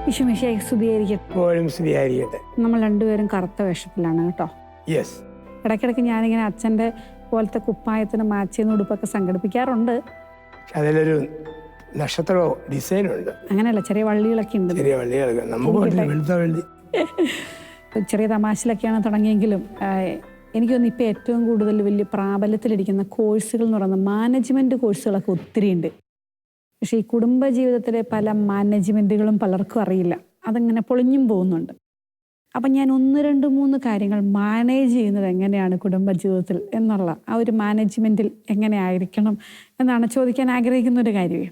വിഷുമിഷയായി സ്തുതിയായിരിക്കട്ടെ. എപ്പോഴും സ്തുതിയായിരിക്കട്ടെ. നമ്മൾ രണ്ടുപേരും കറുത്ത വേഷത്തിലാണ് കേട്ടോ. യെസ്. ഇടയ്ക്കിടയ്ക്ക് ഞാനിങ്ങനെ അച്ഛൻ്റെ പോലത്തെ കുപ്പായത്തിന് മാച്ച് ചെയ്യുന്ന ഉടുപ്പൊക്കെ സംഘടിപ്പിക്കാറുണ്ട്. അതിലൊരു നക്ഷത്രമോ ഡിസൈനുണ്ട്. അങ്ങനെയല്ല, ചെറിയ വള്ളികളൊക്കെ ഉണ്ട്. ചെറിയ വള്ളികളൊക്കെ നമുക്ക് വെളുത്ത വള്ളി. ചെറിയ തമാശയിലൊക്കെയാണ് തുടങ്ങിയെങ്കിലും എനിക്ക് തോന്നുന്നു ഇപ്പോൾ ഏറ്റവും കൂടുതൽ വലിയ പ്രാബല്യത്തിലിരിക്കുന്ന കോഴ്സുകൾ എന്ന് പറയുന്നത് മാനേജ്മെൻറ്റ് കോഴ്സുകളൊക്കെ ഒത്തിരി ഉണ്ട്. പക്ഷേ ഈ കുടുംബജീവിതത്തിലെ പല മാനേജ്മെൻറ്റുകളും പലർക്കും അറിയില്ല. അതങ്ങനെ പൊളിഞ്ഞും പോകുന്നുണ്ട്. അപ്പം ഞാൻ 1, 2, 3 കാര്യങ്ങൾ മാനേജ് ചെയ്യുന്നത് എങ്ങനെയാണ് കുടുംബജീവിതത്തിൽ എന്നുള്ള ആ ഒരു മാനേജ്മെൻറ്റിൽ എങ്ങനെ ആയിരിക്കണം എന്നാണ് ചോദിക്കാൻ ആഗ്രഹിക്കുന്ന ഒരു കാര്യമേ.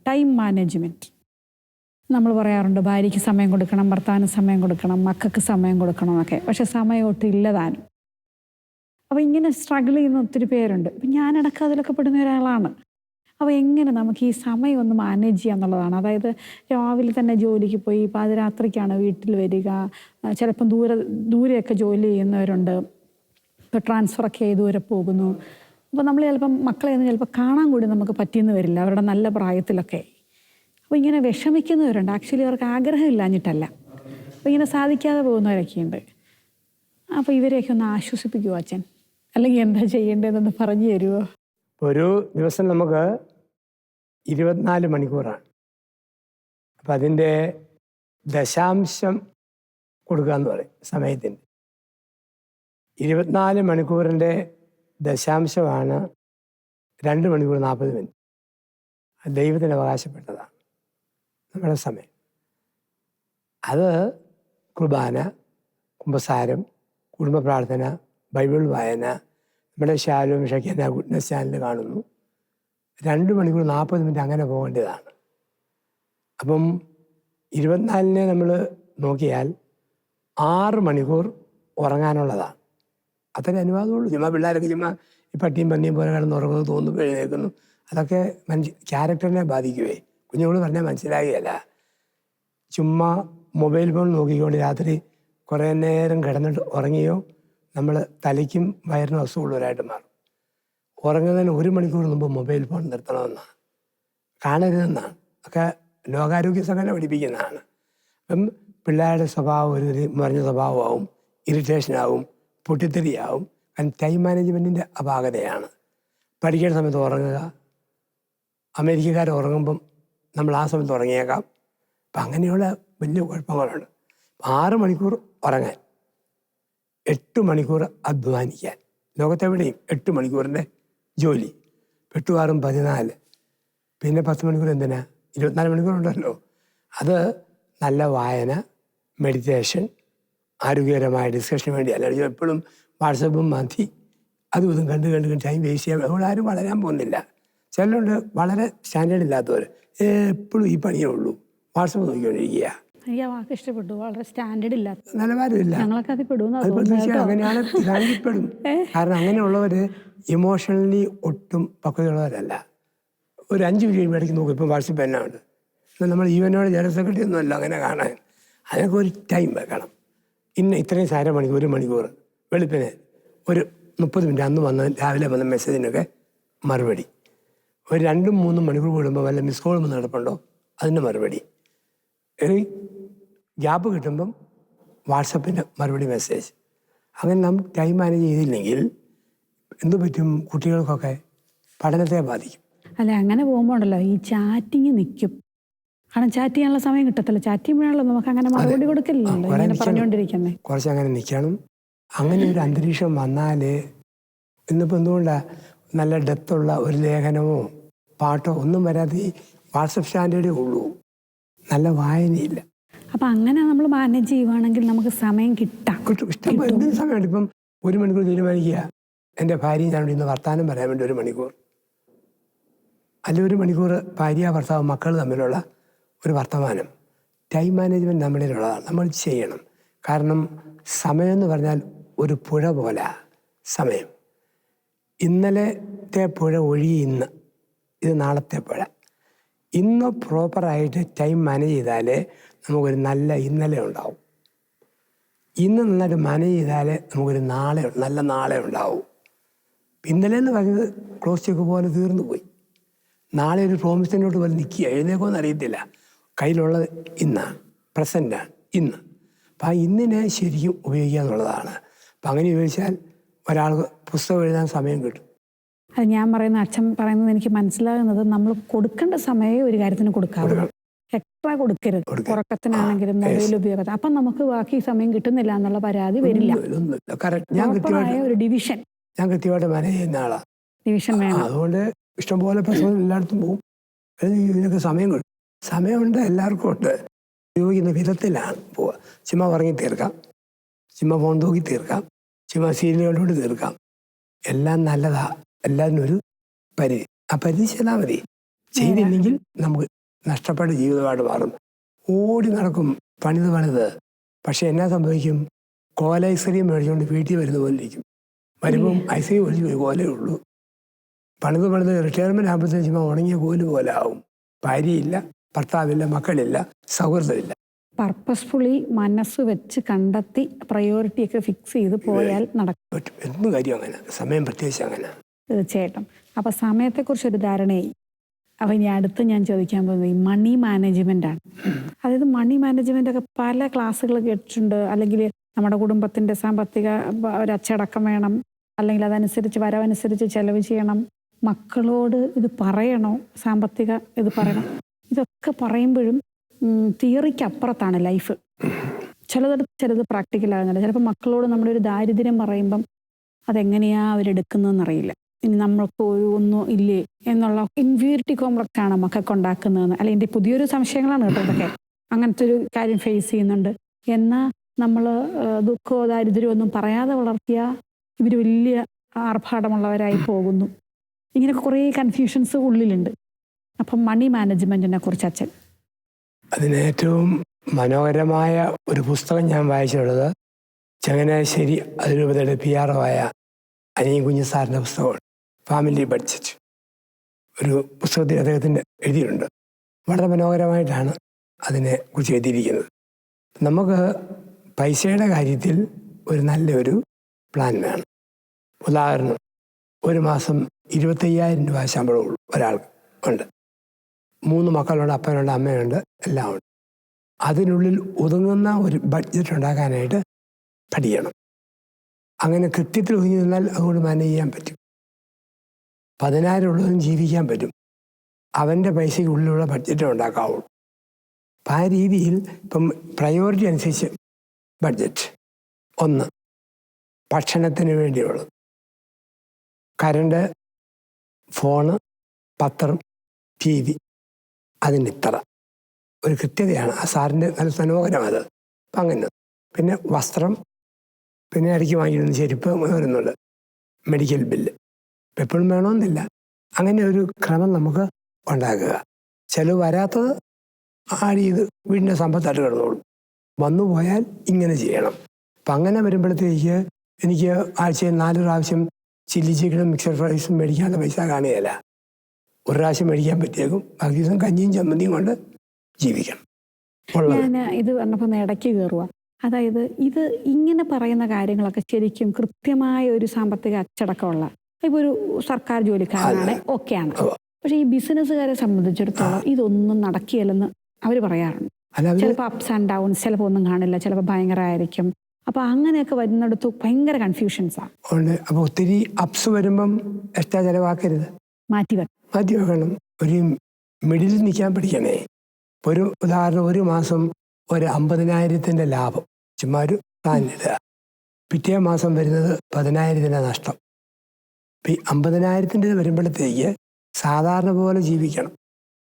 ടൈം മാനേജ്മെൻറ്റ് നമ്മൾ പറയാറുണ്ട്, ഭാര്യയ്ക്ക് സമയം കൊടുക്കണം, ഭർത്താവിന് സമയം കൊടുക്കണം, മക്കൾക്ക് സമയം കൊടുക്കണം എന്നൊക്കെ. പക്ഷെ സമയം ഒട്ടും ഇല്ലതാനും. അപ്പോൾ ഇങ്ങനെ സ്ട്രഗിൾ ചെയ്യുന്ന ഒത്തിരി പേരുണ്ട്. അപ്പം ഞാനടക്കം അതിലൊക്കെ പെടുന്ന ഒരാളാണ്. അപ്പോൾ എങ്ങനെ നമുക്ക് ഈ സമയം ഒന്ന് മാനേജ് ചെയ്യുക എന്നുള്ളതാണ്. അതായത് രാവിലെ തന്നെ ജോലിക്ക് പോയി പാതിരാത്രിക്കാണ് വീട്ടിൽ വരിക. ചിലപ്പം ദൂരെയൊക്കെ ജോലി ചെയ്യുന്നവരുണ്ട്. ഇപ്പോൾ ട്രാൻസ്ഫറൊക്കെ ആയി ദൂരെ പോകുന്നു. അപ്പോൾ നമ്മൾ ചിലപ്പം മക്കളെ ഒന്നും ചിലപ്പോൾ കാണാൻ കൂടി നമുക്ക് പറ്റിയെന്ന് വരില്ല, അവരുടെ നല്ല പ്രായത്തിലൊക്കെ. അപ്പോൾ ഇങ്ങനെ വിഷമിക്കുന്നവരുണ്ട്. ആക്ച്വലി അവർക്ക് ആഗ്രഹം ഇല്ലാഞ്ഞിട്ടല്ല, അപ്പോൾ ഇങ്ങനെ സാധിക്കാതെ പോകുന്നവരൊക്കെയുണ്ട്. അപ്പോൾ ഇവരെയൊക്കെ ഒന്ന് ആശ്വസിപ്പിക്കുമോ അച്ഛൻ? അല്ലെങ്കിൽ എന്താ ചെയ്യേണ്ടതെന്നൊന്ന് പറഞ്ഞു തരുമോ? ഒരു ദിവസം നമുക്ക് 24 മണിക്കൂറാണ്. അപ്പം അതിൻ്റെ ദശാംശം കൊടുക്കുക എന്ന് പറയും സമയത്തിൻ്റെ. 24 മണിക്കൂറിൻ്റെ ദശാംശമാണ് 2 മണിക്കൂർ 40 മിനിറ്റ്. ദൈവത്തിന് അവകാശപ്പെട്ടതാണ് നമ്മുടെ സമയം. അത് കുർബാന, കുമ്പസാരം, കുടുംബ പ്രാർത്ഥന, ബൈബിൾ വായന, നമ്മുടെ ശാലും ഷക്കന ഗുഡ്നസ് ചാനൽ കാണുന്നു. 2 മണിക്കൂർ 40 മിനിറ്റ് അങ്ങനെ പോകേണ്ടതാണ്. അപ്പം 24-നെ നമ്മൾ നോക്കിയാൽ 6 മണിക്കൂർ ഉറങ്ങാനുള്ളതാണ്. അത്രേ അനുവാദമുള്ളൂ. ചുമ്മാ പിള്ളേരൊക്കെ ചുമ്മാ ഈ പട്ടിയും പന്നിയും പോലെ കിടന്ന് ഉറങ്ങുന്നു, തോന്നുമ്പോൾ എഴുന്നേൽക്കുന്നു. അതൊക്കെ ക്യാരക്ടറിനെ ബാധിക്കുവേ. കുഞ്ഞുങ്ങൾ പറഞ്ഞാൽ മനസ്സിലാകുകയല്ല. ചുമ്മാ മൊബൈൽ ഫോൺ നോക്കിക്കൊണ്ട് രാത്രി കുറേ നേരം കിടന്നിട്ട് ഉറങ്ങിയോ നമ്മൾ തലയ്ക്കും വയറിനും അസുഖമുള്ളവരായിട്ട് മാറും. ഉറങ്ങുന്നതിന് 1 മണിക്കൂർ മുമ്പ് മൊബൈൽ ഫോൺ നിർത്തണമെന്നാണ്, കാണരുതെന്നാണ്. ഒക്കെ ലോകാരോഗ്യ സംഘടന പഠിപ്പിക്കുന്നതാണ്. അപ്പം പിള്ളേരുടെ സ്വഭാവം ഒരു മറിഞ്ഞ സ്വഭാവമാവും, ഇറിറ്റേഷനാവും, പൊട്ടിത്തെറിയാവും. കാരണം ടൈം മാനേജ്മെൻറ്റിൻ്റെ അപാകതയാണ്. പഠിക്കേണ്ട സമയത്ത് ഉറങ്ങുക. അമേരിക്കക്കാർ ഉറങ്ങുമ്പം നമ്മൾ ആ സമയത്ത് ഉറങ്ങിയേക്കാം. അപ്പം അങ്ങനെയുള്ള വലിയ കുഴപ്പങ്ങളുണ്ട്. 6 മണിക്കൂർ ഉറങ്ങാൻ, 8 മണിക്കൂർ അധ്വാനിക്കാൻ. ലോകത്തെവിടെയും 8 മണിക്കൂറിൻ്റെ ജോലി. 8 6 14, പിന്നെ 10 മണിക്കൂർ എന്തിനാ? 24 മണിക്കൂറുണ്ടല്ലോ. അത് നല്ല വായന, മെഡിറ്റേഷൻ, ആരോഗ്യകരമായ ഡിസ്കഷന് വേണ്ടി. അല്ലെങ്കിൽ എപ്പോഴും വാട്സപ്പും മതി അതും ഇതും കണ്ട് ടൈം വേസ്റ്റ് ചെയ്യാൻ. അതുകൊണ്ട് ആരും വളരാൻ പോകുന്നില്ല. ചിലരുണ്ട് വളരെ സ്റ്റാൻഡേർഡ് ഇല്ലാത്തവർ, എപ്പോഴും ഈ പണിയേ ഉള്ളൂ, വാട്സപ്പ് നോക്കിക്കൊണ്ടിരിക്കുക. എനിക്ക് ആ വാക്ക് ഇഷ്ടപ്പെട്ടു. വളരെ സ്റ്റാൻഡേർഡ് ഇല്ലാത്ത നിലവാരമില്ല. ഞങ്ങളൊക്കെ അതിൽ പെടും. അങ്ങനെയാണ്, ഇതാണെങ്കിലും കാരണം അങ്ങനെയുള്ളവർ ഇമോഷണലി ഒട്ടും പക്വതയുള്ളവരല്ല. ഒരു 5 മിനിറ്റ് ഇടയ്ക്ക് നോക്കും. ഇപ്പം വാട്സപ്പ് തന്നെ ഉണ്ട്. നമ്മൾ ഈവനോട് ജനറൽ സെക്രട്ടറി ഒന്നുമല്ല അങ്ങനെ കാണാൻ. അതിനൊക്കെ ഒരു ടൈം വെക്കണം. ഇത്രയും 1/2 മണിക്കൂർ, 1 മണിക്കൂർ, വെളുപ്പിന് ഒരു 30 മിനിറ്റ് അന്ന് വന്ന് രാവിലെ വന്ന മെസ്സേജിനൊക്കെ മറുപടി. ഒരു 2 3 മണിക്കൂർ കൂടുമ്പോൾ വല്ല മിസ് കോൾ നടപ്പുണ്ടോ അതിൻ്റെ മറുപടി. ഒരു ഗ്യാപ്പ് കിട്ടുമ്പം വാട്സപ്പിൻ്റെ മറുപടി മെസ്സേജ്. അങ്ങനെ നാം ടൈം മാനേജ് ചെയ്തില്ലെങ്കിൽ എന്തു പറ്റും? കുട്ടികൾക്കൊക്കെ പഠനത്തെ ബാധിക്കും. അല്ല, അങ്ങനെ പോകുമ്പോൾ ഉണ്ടല്ലോ ഈ ചാറ്റിങ് നിൽക്കും. കാരണം ചാറ്റ് ചെയ്യാനുള്ള സമയം കിട്ടത്തില്ല. ചാറ്റ് ചെയ്യുമ്പോഴാണല്ലോ നമുക്ക് അങ്ങനെ മറുപടി കൊടുക്കില്ലല്ലോ, ഇങ്ങനെ പറഞ്ഞുകൊണ്ടിരിക്കുന്നത്. കുറച്ച് അങ്ങനെ നിൽക്കണം. അങ്ങനെ ഒരു അന്തരീക്ഷം വന്നാൽ ഇന്നിപ്പോൾ എന്തുകൊണ്ടാണ് നല്ല ഡെപ്തുള്ള ഒരു ലേഖനമോ പാട്ടോ ഒന്നും വരാതെ ഈ വാട്സപ്പ് സ്റ്റാൻഡേർഡേ ഉള്ളൂ. നല്ല വായനയില്ല. അപ്പം അങ്ങനെ നമ്മൾ മാനേജ് ചെയ്യുവാണെങ്കിൽ നമുക്ക് സമയം കിട്ടും. എന്തിനും സമയമുണ്ട്. ഇപ്പം 1 മണിക്കൂർ തീരുമാനിക്കുക, എൻ്റെ ഭാര്യയും ഞാനോട് ഇന്ന് വർത്താനം പറയാൻ വേണ്ടി 1 മണിക്കൂർ, അല്ലെങ്കിൽ 1 മണിക്കൂർ ഭാര്യ ഭർത്താവ് മക്കൾ തമ്മിലുള്ള ഒരു വർത്തമാനം. ടൈം മാനേജ്മെൻറ്റ് നമ്മളിലുള്ളതാണ്, നമ്മൾ ചെയ്യണം. കാരണം സമയം എന്ന് പറഞ്ഞാൽ ഒരു പുഴ പോലെ. സമയം ഇന്നലത്തെ പുഴ ഒഴുകി ഇന്ന്, ഇത് നാളത്തെ പുഴ. ഇന്ന് പ്രോപ്പറായിട്ട് ടൈം മാനേജ് ചെയ്താലേ നമുക്കൊരു നല്ല ഇന്നലെ ഉണ്ടാവും. ഇന്ന് നന്നായിട്ട് മാനേജ് ചെയ്താലേ നമുക്കൊരു നല്ല നാളെ ഉണ്ടാവും. ഇന്നലെ എന്ന് പറയുന്നത് ക്ലോസ് ചെക്ക് പോലെ തീർന്നു പോയി. നാളെ ഒരു പ്രോമിസിനോട്ട് പോലെ നിൽക്കുക, എഴുന്നേക്കുമെന്ന് അറിയത്തില്ല. കയ്യിലുള്ളത് ഇന്നാണ്. പ്രസൻറ്റാണ് ഇന്ന്. അപ്പം ആ ഇന്നിനെ ശരിക്കും ഉപയോഗിക്കുക എന്നുള്ളതാണ്. അപ്പം അങ്ങനെ ഉപയോഗിച്ചാൽ ഒരാൾക്ക് പുസ്തകം എഴുതാൻ സമയം കിട്ടും. അത് ഞാൻ പറയുന്ന അച്ഛൻ പറയുന്നത് എനിക്ക് മനസ്സിലാകുന്നത്, നമ്മൾ കൊടുക്കേണ്ട സമയം ഒരു കാര്യത്തിന് കൊടുക്കാറുള്ളൂ, എക്സ്ട്രാ കൊടുക്കരുത്. ഉറക്കത്തിനാണെങ്കിലും മൊബൈൽ ഉപയോഗത്തിന്. അപ്പം നമുക്ക് ബാക്കി സമയം കിട്ടുന്നില്ല എന്നുള്ള പരാതി വരില്ല. പ്രോപ്പറായ ഒരു ഡിവിഷൻ ഞാൻ കൃത്യമായിട്ട് മാനേജ് ചെയ്യുന്ന ആളാണ്. ഡിവിഷൻ വേണം. അതുകൊണ്ട് ഇഷ്ടംപോലെ പ്രസവം എല്ലായിടത്തും പോകും. ഇതിനൊക്കെ സമയം കിട്ടും. സമയമുണ്ട്, എല്ലാവർക്കും ഉണ്ട്. ഉപയോഗിക്കുന്ന വിധത്തിലാണ് പോവുക. ചുമ്മാ ഉറങ്ങി തീർക്കാം, ചുമ്മാ ഫോൺ തൂക്കി തീർക്കാം, ചുമ്മാ സീരിയൽ കണ്ടുകൊണ്ട് തീർക്കാം. എല്ലാം നല്ലതാ. എല്ലാത്തിനും ഒരു പരിധി, ആ പരിധി ചെയ്താൽ മതി. ചെയ്തില്ലെങ്കിൽ നമുക്ക് നഷ്ടപ്പെട്ട ജീവിതമായിട്ട് മാറും. ഓടി നടക്കും പണിത്. പക്ഷെ എന്നാ സംഭവിക്കും? കോല ഐസ്ക്രീം മേടിച്ചുകൊണ്ട് വീട്ടിൽ വരുന്ന പോലെ ഇരിക്കും. വരുമ്പം ഐസ്ക്രീം മേടിച്ച് പോയി കോലേ ഉള്ളൂ. പണിത് റിട്ടയർമെൻറ്റ് ആകുമ്പോഴത്തേക്കും ചുമ്മാ ഉണങ്ങിയ കോല് പോലെ ആവും. ഭാര്യയില്ല, ഭർത്താവില്ല, മക്കളില്ല, സൗഹൃദമില്ല. പർപ്പസ്ഫുള്ളി മനസ്സ് വെച്ച് കണ്ടെത്തി പ്രയോറിറ്റിയൊക്കെ ഫിക്സ് ചെയ്ത് പോയാൽ നടക്കും. പറ്റും. എന്ത് കാര്യം അങ്ങനെ, സമയം പ്രത്യേകിച്ച് അങ്ങനെ. തീർച്ചയായിട്ടും. അപ്പോൾ സമയത്തെക്കുറിച്ചൊരു ധാരണയായി. അപ്പോൾ ഇനി അടുത്ത് ഞാൻ ചോദിക്കാൻ പോകുന്നത് ഈ മണി മാനേജ്മെൻ്റാണ്. അതായത് മണി മാനേജ്മെൻ്റൊക്കെ പല ക്ലാസ്സുകൾ കേട്ടിട്ടുണ്ട്. അല്ലെങ്കിൽ നമ്മുടെ കുടുംബത്തിൻ്റെ സാമ്പത്തിക ഒരു അച്ചടക്കം വേണം, അല്ലെങ്കിൽ അതനുസരിച്ച് വരവനുസരിച്ച് ചെലവ് ചെയ്യണം, മക്കളോട് ഇത് പറയണോ, സാമ്പത്തിക ഇത് പറയണം. ഇതൊക്കെ പറയുമ്പോഴും തിയറിക്ക് അപ്പുറത്താണ് ലൈഫ്. ചിലത് പ്രാക്ടിക്കലാകുന്നില്ല. ചിലപ്പോൾ മക്കളോട് നമ്മുടെ ഒരു ദാരിദ്ര്യം പറയുമ്പം അതെങ്ങനെയാണ് അവരെടുക്കുന്നതെന്നറിയില്ല. ഇനി നമ്മൾക്ക് ഒന്നും ഇല്ലേ എന്നുള്ള ഇൻഫീരിയറിറ്റി കോംപ്ലക്സ് ആണ് മക്കൾക്ക് ഉണ്ടാക്കുന്നതെന്ന്. അല്ലെങ്കിൽ എൻ്റെ പുതിയൊരു സംശയങ്ങളാണ് കേട്ടോ ഇതൊക്കെ. അങ്ങനത്തെ ഒരു കാര്യം ഫേസ് ചെയ്യുന്നുണ്ട്. എന്നാൽ നമ്മൾ ദുഃഖമോ ദാരിദ്ര്യമോ ഒന്നും പറയാതെ വളർത്തിയാൽ ഇവർ വലിയ ആർഭാടമുള്ളവരായി പോകുന്നു. ഇങ്ങനെയൊക്കെ കുറേ കൺഫ്യൂഷൻസ് ഉള്ളിലുണ്ട്. അപ്പം മണി മാനേജ്മെൻറ്റിനെ കുറിച്ച് അച്ഛൻ. അതിന് ഏറ്റവും മനോഹരമായ ഒരു പുസ്തകം ഞാൻ വായിച്ചിട്ടുള്ളത് ചങ്ങനാശ്ശേരി അതിരൂപതയുടെ PR ആയ അനിയൻ കുഞ്ഞ് സാറിൻ്റെ പുസ്തകമാണ്, ഫാമിലി ബഡ്ജറ്റ്. ഒരു പുസ്തകത്തിൽ അദ്ദേഹത്തിൻ്റെ എഴുതിയിട്ടുണ്ട്. വളരെ മനോഹരമായിട്ടാണ് അതിനെ കുറിച്ച് എഴുതിയിരിക്കുന്നത്. നമുക്ക് പൈസയുടെ കാര്യത്തിൽ ഒരു നല്ലൊരു പ്ലാൻ വേണം. ഉദാഹരണം, ഒരു മാസം 25,000 രൂപ ശമ്പളമുള്ളൂ ഒരാൾക്ക് ഉണ്ട്. 3 മക്കളുണ്ട്, അപ്പനുണ്ട്, അമ്മയുണ്ട്, എല്ലാം ഉണ്ട്. അതിനുള്ളിൽ ഒതുങ്ങുന്ന ഒരു ബഡ്ജറ്റ് ഉണ്ടാക്കാനായിട്ട് പഠിക്കണം. അങ്ങനെ കൃത്യത്തിൽ ഒതുങ്ങി നിന്നാൽ അതുകൊണ്ട് മാനേജ് ചെയ്യാൻ പറ്റും. 10,000 ഉള്ളതും ജീവിക്കാൻ പറ്റും. അവൻ്റെ പൈസയ്ക്ക് ഉള്ളിലുള്ള ബഡ്ജറ്റ് ഉണ്ടാക്കാവുള്ളൂ. അപ്പം ആ രീതിയിൽ ഇപ്പം പ്രയോറിറ്റി അനുസരിച്ച് ബഡ്ജറ്റ്. 1, ഭക്ഷണത്തിന് വേണ്ടിയുള്ളത്, കറണ്ട്, ഫോണ്, പത്രം, TV, അതിന് ഇത്ര ഒരു കൃത്യതയാണ്. ആ സാറിൻ്റെ നല്ല മനോഹരമാണ്. അപ്പം അങ്ങനെ. പിന്നെ വസ്ത്രം, പിന്നെ ഇടയ്ക്ക് വാങ്ങിയിരുന്ന ചെരുപ്പ് വരുന്നുണ്ട്, മെഡിക്കൽ ബില്ല്. എപ്പോഴും വേണമെന്നില്ല. അങ്ങനെ ഒരു ക്രമം നമുക്ക് ഉണ്ടാക്കുക. ചിലവ് വരാത്തത് ആഡ് ചെയ്ത് വീടിൻ്റെ സമ്പത്തായിട്ട് കിടന്നോളും. വന്നു പോയാൽ ഇങ്ങനെ ചെയ്യണം. അപ്പം അങ്ങനെ വരുമ്പോഴത്തേക്ക് എനിക്ക് ആഴ്ചയിൽ 4 പ്രാവശ്യം ചില്ലി ചിക്കനും മിക്സഡ് ഫ്രൈസും മേടിക്കാനുള്ള പൈസ കാണുകയില്ല. ഒരു പ്രാവശ്യം മേടിക്കാൻ പറ്റിയേക്കും, ബാക്കി ദിവസം കഞ്ഞിയും ചമ്മന്തിയും കൊണ്ട് ജീവിക്കണം. ഞാൻ ഇത് പറഞ്ഞപ്പോൾ ഇടയ്ക്ക് കയറുക. അതായത് ഇത് ഇങ്ങനെ പറയുന്ന കാര്യങ്ങളൊക്കെ ശരിക്കും കൃത്യമായ ഒരു സാമ്പത്തിക അച്ചടക്കമുള്ള, ഇപ്പോൾ ഒരു സർക്കാർ ജോലിക്കാരനാണ്, ഓക്കെയാണ്. പക്ഷെ ഈ ബിസിനസ്സുകാരെ സംബന്ധിച്ചിടത്തോളം ഇതൊന്നും നടക്കില്ലെന്ന് അവർ പറയാറുണ്ട്. ചിലപ്പോൾ അപ്സ് ആൻഡ് ഡൗൺസ്, ചിലപ്പോൾ ഒന്നും കാണില്ല, ചിലപ്പോൾ ഭയങ്കരമായിരിക്കും. അപ്പോൾ അങ്ങനെയൊക്കെ വരുന്നിടത്ത് ഭയങ്കര കൺഫ്യൂഷൻസാണ്. അപ്പോൾ ഒത്തിരി അപ്സ് വരുമ്പം എക്സ്ട്രാ ചിലവാക്കരുത്, മാറ്റി വെക്കണം. ഒരു മിഡിൽ നിൽക്കാൻ പഠിക്കണേ. ഒരു ഉദാഹരണം, ഒരു മാസം ഒരു 50,000 ലാഭം ചുമ്മാ ഒരു പ്ലാൻ ഇടുക. പിറ്റേ മാസം വരുന്നത് 10,000 നഷ്ടം. ഈ 50,000 വരുമ്പോഴത്തേക്ക് സാധാരണ പോലെ ജീവിക്കണം.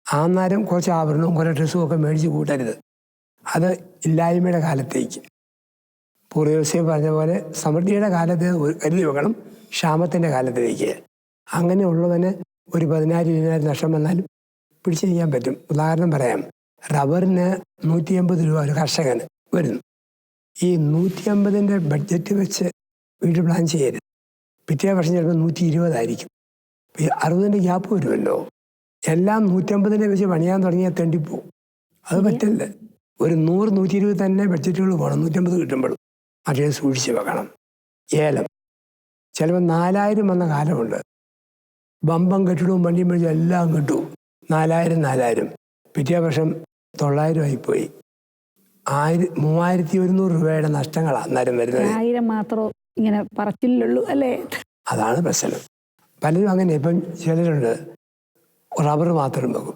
ആ നേരം കുറച്ച് ആഭരണവും കുറേ ഡ്രസ്സും ഒക്കെ മേടിച്ച് കൂട്ടരുത്. അത് ഇല്ലായ്മയുടെ കാലത്തേക്ക്, പൂർവ്വവ്യവസായം പറഞ്ഞ പോലെ സമൃദ്ധിയുടെ കാലത്ത് കരുതി വെക്കണം, ക്ഷാമത്തിൻ്റെ കാലത്തിലേക്ക്. അങ്ങനെയുള്ളവന് ഒരു 10,000-20,000 നഷ്ടം വന്നാലും പിടിച്ചിരിക്കാൻ പറ്റും. ഉദാഹരണം പറയാം, റബ്ബറിന് 150 രൂപ ഒരു കർഷകന് വരുന്നു. ഈ 150 ബഡ്ജറ്റ് വെച്ച് വീട് പ്ലാൻ ചെയ്യരുത്. പിറ്റേ വർഷം ചിലപ്പോൾ 120 ആയിരിക്കും. ഈ 60 ഗ്യാപ്പ് വരുമല്ലോ. എല്ലാം 150 വെച്ച് പണിയാൻ തുടങ്ങിയാൽ തെണ്ടിപ്പോവും. അത് പറ്റില്ല. ഒരു 100-120 തന്നെ ബഡ്ജറ്റുകൾ പോകണം. 150 കിട്ടുമ്പോഴും അതേ സൂക്ഷിച്ച് വെക്കണം. ഏലം ചിലപ്പോൾ 4,000 വന്ന കാലമുണ്ട്. ബമ്പം കെട്ടിടവും വണ്ടിയും മേടിച്ചും എല്ലാം കിട്ടും. 4,000 പിറ്റേ വർഷം 9,000 ആയിപ്പോയി. 3100 രൂപയുടെ നഷ്ടങ്ങളാണ് അന്നേരം വരുന്നത്. 1000 മാത്രം ഇങ്ങനെ പറച്ചില്ലുള്ളൂ അല്ലേ? അതാണ് പ്രശ്നം. പലരും അങ്ങനെ. ഇപ്പം ചിലരുണ്ട് റബ്ബർ മാത്രം വെക്കും,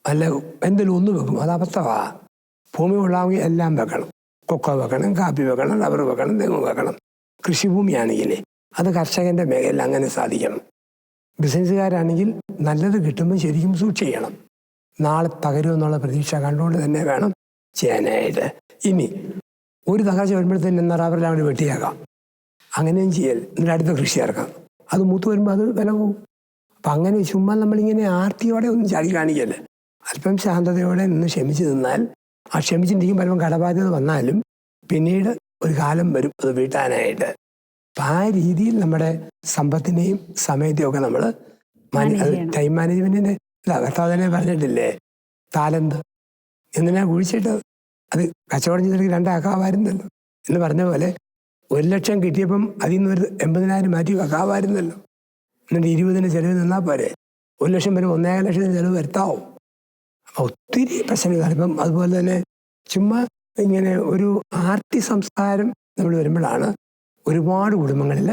അല്ല എന്തെങ്കിലും ഒന്ന് വെക്കും. അത് അബദ്ധമാണ്. ഭൂമി കൊള്ളാമെങ്കിൽ എല്ലാം വെക്കണം. കൊക്കോ വെക്കണം, കാപ്പി വെക്കണം, റബ്ബർ വെക്കണം, തെങ്ങ് വെക്കണം. കൃഷിഭൂമിയാണെങ്കിലേ അത് കർഷകൻ്റെ മേഖലയിൽ അങ്ങനെ സാധിക്കണം. ബിസിനസ്സുകാരാണെങ്കിൽ നല്ലത് കിട്ടുമ്പോൾ ശരിക്കും സൂക്ഷിക്കണം. നാളെ തകരുമെന്നുള്ള പ്രതീക്ഷ കണ്ടുകൊണ്ട് തന്നെ വേണം ചെയ്യാനായിട്ട്. ഇനി ഒരു തകർച്ച വരുമ്പോഴത്തേന് എന്നാൽ റബ്ബറിൽ അവിടെ വെട്ടിയാക്കാം, അങ്ങനെയും ചെയ്യൽ. എന്നിട്ട് അടുത്ത കൃഷി ഇറക്കാം. അത് മൂത്ത് വരുമ്പോൾ അത് വില പോകും. അപ്പം അങ്ങനെ ചുമ്മാ നമ്മളിങ്ങനെ ആർത്തിയോടെ ഒന്നും ചാടി കാണിക്കല്ലേ. അല്പം ശാന്തതയോടെ നിന്ന് ക്ഷമിച്ച് നിന്നാൽ, ആ ക്ഷമിച്ചിരിക്കും പലപ്പം കടബാധ്യത വന്നാലും പിന്നീട് ഒരു കാലം വരും അത് വീട്ടാനായിട്ട്. അപ്പം ആ രീതിയിൽ നമ്മുടെ സമ്പത്തിനെയും സമയത്തെയും ഒക്കെ നമ്മൾ ടൈം മാനേജ്മെൻറ്റിൻ്റെ കർത്താവ് തന്നെ പറഞ്ഞിട്ടില്ലേ, താലന്ത് എന്തിനാ കുഴിച്ചിട്ട് അത് കച്ചവടം ചെയ്തിട്ട് 2 ആക്കാമായിരുന്നല്ലോ എന്ന് പറഞ്ഞ പോലെ 1,00,000 കിട്ടിയപ്പം അതിൽ നിന്ന് ഒരു 80,000 മാറ്റി വെക്കാമായിരുന്നല്ലോ. എന്നിട്ട് 20ന് ചിലവ് നിന്നാൽ പോരെ. 1,00,000 വരും 1,50,000 ചിലവ് വരുത്താവും. അപ്പം ഒത്തിരി പ്രശ്നങ്ങളാണ്. ഇപ്പം അതുപോലെ തന്നെ ചുമ്മാ ഇങ്ങനെ ഒരു ആർത്തി സംസ്കാരം നമ്മൾ വരുമ്പോഴാണ് ഒരുപാട് കുടുംബങ്ങളിൽ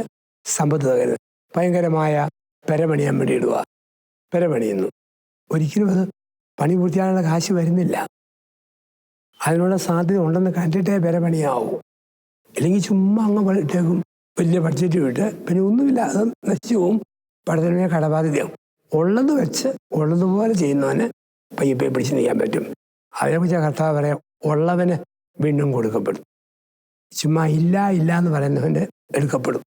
സമ്പത്ത് തകരുന്നത്. ഭയങ്കരമായ പെരപണിയാൻ വേണ്ടി ഇടുക, പെരപണിയുന്നു. ഒരിക്കലും അത് പണി പൂർത്തിയാകാനുള്ള കാശ് വരുന്നില്ല. അതിനുള്ള സാധ്യത ഉണ്ടെന്ന് കണ്ടിട്ടേ പെരപണിയാവൂ. അല്ലെങ്കിൽ ചുമ്മാ അങ്ങ് ഇട്ടേക്കും, വലിയ ബഡ്ജറ്റ് വിട്ട് പിന്നെ ഒന്നുമില്ല, അത് നശിച്ചു പോവും. പഠനത്തിന് കടബാധ്യതയാവും. ഉള്ളത് വെച്ച് ഉള്ളതുപോലെ ചെയ്യുന്നവന് പയ്യെ പിടിച്ച് നിൽക്കാൻ പറ്റും. അതിനെക്കുറിച്ച് കർത്താവ് പറയാം, ഉള്ളവന് വീണ്ടും കൊടുക്കപ്പെടും. ചുമ്മാ ഇല്ല ഇല്ല എന്ന് പറയുന്നവൻ്റെ എടുക്കപ്പെടും.